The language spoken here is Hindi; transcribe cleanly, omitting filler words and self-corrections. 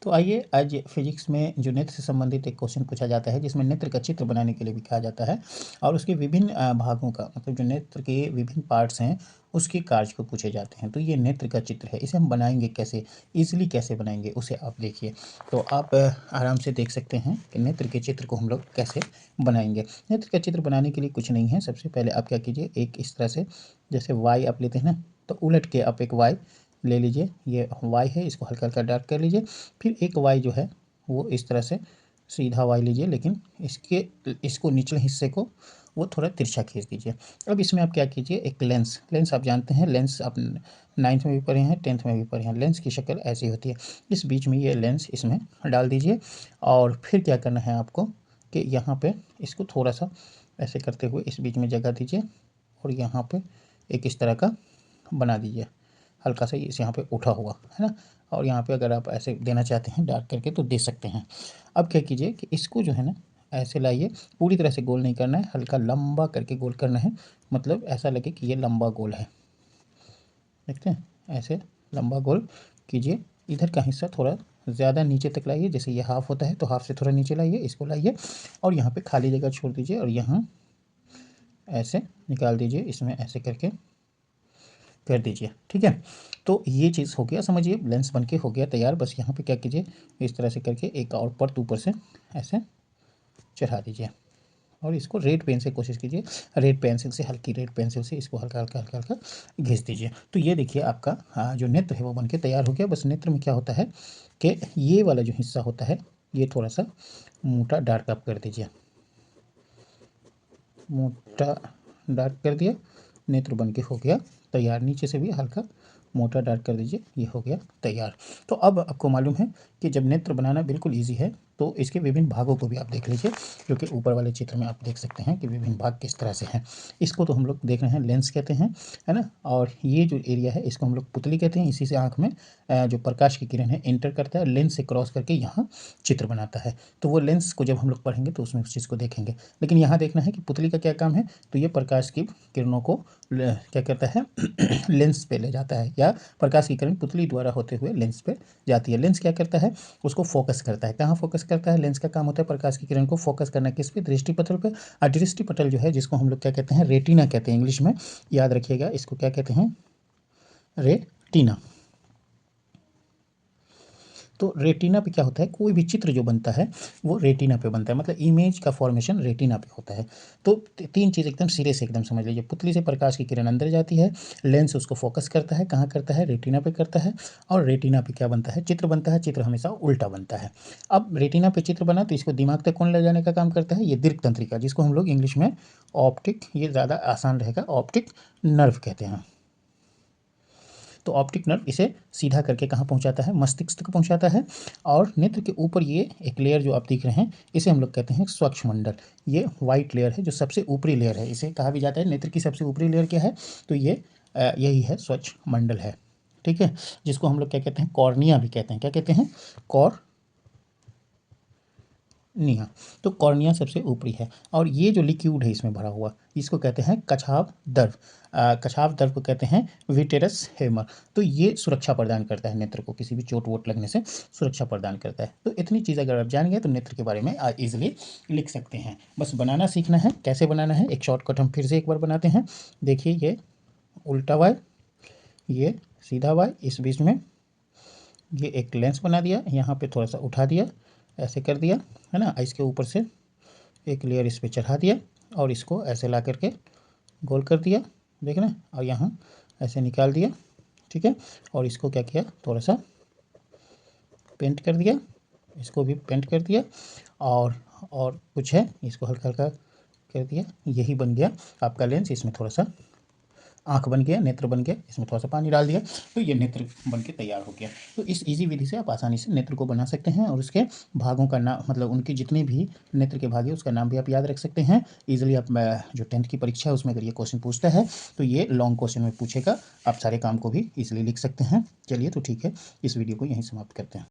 तो आइए आज फिजिक्स में जो नेत्र से संबंधित एक क्वेश्चन पूछा जाता है, जिसमें नेत्र का चित्र बनाने के लिए भी कहा जाता है और उसके विभिन्न भागों का मतलब जो नेत्र के विभिन्न पार्ट्स हैं उसके कार्य को पूछे जाते हैं। तो ये नेत्र का चित्र है, इसे हम बनाएंगे कैसे, ईजिली कैसे बनाएंगे उसे आप देखिए। तो आप आराम से देख सकते हैं कि नेत्र के चित्र को हम लोग कैसे बनाएंगे। नेत्र का चित्र बनाने के लिए कुछ नहीं है, सबसे पहले आप क्या कीजिए, एक इस तरह से जैसे वाई आप लेते हैं ना, तो उलट के आप एक वाई ले लीजिए। ये वाई है, इसको हल्का हल्का डार्क कर लीजिए। फिर एक वाई जो है वो इस तरह से सीधा वाई लीजिए, लेकिन इसको निचले हिस्से को वो थोड़ा तिरछा खींच दीजिए। अब इसमें आप क्या कीजिए, एक लेंस आप जानते हैं, लेंस आप 9th में भी पढ़े हैं, 10th में भी पढ़े हैं। लेंस की शक्ल ऐसी होती है, इस बीच में ये लेंस इसमें डाल दीजिए। और फिर क्या करना है आपको कि यहाँ पे इसको थोड़ा सा ऐसे करते हुए इस बीच में जगह दीजिए और यहाँ पे एक इस तरह का बना दीजिए, हल्का सा इस यहाँ पे उठा हुआ है ना। और यहाँ पे अगर आप ऐसे देना चाहते हैं डार्क करके तो दे सकते हैं। अब क्या कीजिए कि इसको जो है ना ऐसे लाइए, पूरी तरह से गोल नहीं करना है, हल्का लंबा करके गोल करना है, मतलब ऐसा लगे कि ये लंबा गोल है। देखते हैं, ऐसे लंबा गोल कीजिए। इधर का हिस्सा थोड़ा ज़्यादा नीचे तक लाइए, जैसे ये हाफ होता है तो हाफ से थोड़ा नीचे लाइए, इसको लाइए और यहाँ पे खाली जगह छोड़ दीजिए और यहाँ ऐसे निकाल दीजिए, इसमें ऐसे करके कर दीजिए। ठीक है, तो ये चीज़ हो गया, समझिए लेंस बन के हो गया तैयार। बस यहाँ पे क्या कीजिए, इस तरह से करके एक और परत ऊपर से ऐसे चढ़ा दीजिए और इसको रेड पेन से कोशिश कीजिए, रेड पेंसिल से, हल्की रेड पेंसिल से इसको हल्का हल्का हल्का हल्का घिस दीजिए। तो ये देखिए आपका जो नेत्र है वो बन के तैयार हो गया। बस नेत्र में क्या होता है कि ये वाला जो हिस्सा होता है ये थोड़ा सा मोटा डार्क आप कर दीजिए, मोटा डार्क कर दिया, नेत्र बन के हो गया तैयार। नीचे से भी हल्का मोटा डार्क कर दीजिए, ये हो गया तैयार। तो अब आपको मालूम है कि जब नेत्र बनाना बिल्कुल इजी है तो इसके विभिन्न भागों को भी आप देख लीजिए, क्योंकि ऊपर वाले चित्र में आप देख सकते हैं कि विभिन्न भाग किस तरह से हैं। इसको तो हम लोग देख रहे हैं लेंस कहते हैं, है ना। और ये जो एरिया है इसको हम लोग पुतली कहते हैं, इसी से आँख में जो प्रकाश की किरण है एंटर करता है, लेंस से क्रॉस करके यहाँ चित्र बनाता है। तो वो लेंस को जब हम लोग पढ़ेंगे तो उसमें उस चीज़ को देखेंगे। लेकिन यहाँ देखना है कि पुतली का क्या काम है, तो ये प्रकाश की किरणों को क्या करता है लेंस पे ले जाता है, या प्रकाश की किरण पुतली द्वारा होते हुए लेंस पे जाती है। लेंस क्या करता है, उसको फोकस करता है। कहाँ फोकस करता है, लेंस का काम होता है प्रकाश की किरण को फोकस करना, किस पे, दृष्टिपटल पे। और दृष्टिपटल जो है जिसको हम लोग क्या कहते हैं, रेटिना कहते हैं इंग्लिश में, याद रखिएगा इसको क्या कहते हैं, रेटिना। तो रेटिना पे क्या होता है, कोई भी चित्र जो बनता है वो रेटिना पे बनता है, मतलब इमेज का फॉर्मेशन रेटिना पे होता है। तो तीन चीज़ एकदम सिरे से एकदम समझ लीजिए, पुतली से प्रकाश की किरण अंदर जाती है, लेंस उसको फोकस करता है, कहाँ करता है, रेटिना पे करता है, और रेटिना पे क्या बनता है, चित्र बनता है। चित्र हमेशा उल्टा बनता है। अब रेटिना पे चित्र बना तो इसको दिमाग तक कौन ले जाने का काम करता है, ये दीर्घ तंत्रिका, जिसको हम लोग इंग्लिश में ऑप्टिक, ये ज़्यादा आसान रहेगा, ऑप्टिक नर्व कहते हैं। तो ऑप्टिक नर्व इसे सीधा करके कहाँ पहुँचाता है, मस्तिष्क तक पहुँचाता है। और नेत्र के ऊपर ये एक लेयर जो आप देख रहे हैं इसे हम लोग कहते हैं स्वच्छमंडल। ये वाइट लेयर है जो सबसे ऊपरी लेयर है, इसे कहा भी जाता है नेत्र की सबसे ऊपरी लेयर क्या है, तो ये यही है, स्वच्छमंडल है। ठीक है, जिसको हम लोग क्या कहते हैं, कॉर्निया भी कहते हैं। क्या कहते हैं, कॉर्निया। तो कॉर्निया सबसे ऊपरी है और ये जो लिक्विड है इसमें भरा हुआ इसको कहते हैं कछाव द्रव। कछाव द्रव को कहते हैं विटेरस हेमर। तो ये सुरक्षा प्रदान करता है नेत्र को, किसी भी चोट वोट लगने से सुरक्षा प्रदान करता है। तो इतनी चीज़ अगर आप जान गए तो नेत्र के बारे में ईजिली लिख सकते हैं। बस बनाना सीखना है, कैसे बनाना है एक शॉर्टकट हम फिर से एक बार बनाते हैं। देखिए ये उल्टा वाई, ये सीधा वाई, इस बीच में ये एक लेंस बना दिया, यहाँ पे थोड़ा सा उठा दिया, ऐसे कर दिया, है ना। इसके ऊपर से एक लेयर इस पे चढ़ा दिया और इसको ऐसे ला करके गोल कर दिया, देख रहे हैं, और यहाँ ऐसे निकाल दिया। ठीक है, और इसको क्या किया, थोड़ा सा पेंट कर दिया, इसको भी पेंट कर दिया, और कुछ है इसको हल्का हल्का कर दिया। यही बन गया आपका लेंस। इसमें थोड़ा सा आँख बन गया, नेत्र बन गया, इसमें थोड़ा सा पानी डाल दिया तो ये नेत्र बन के तैयार हो गया। तो इस इजी विधि से आप आसानी से नेत्र को बना सकते हैं और उसके भागों का नाम, मतलब उनके जितने भी नेत्र के भाग है उसका नाम भी आप याद रख सकते हैं ईजिली। आप जो 10th की परीक्षा है उसमें अगर ये क्वेश्चन पूछता है तो ये लॉन्ग क्वेश्चन में पूछेगा, आप सारे काम को भी ईजिली लिख सकते हैं। चलिए तो ठीक है, इस वीडियो को यहीं समाप्त करते हैं।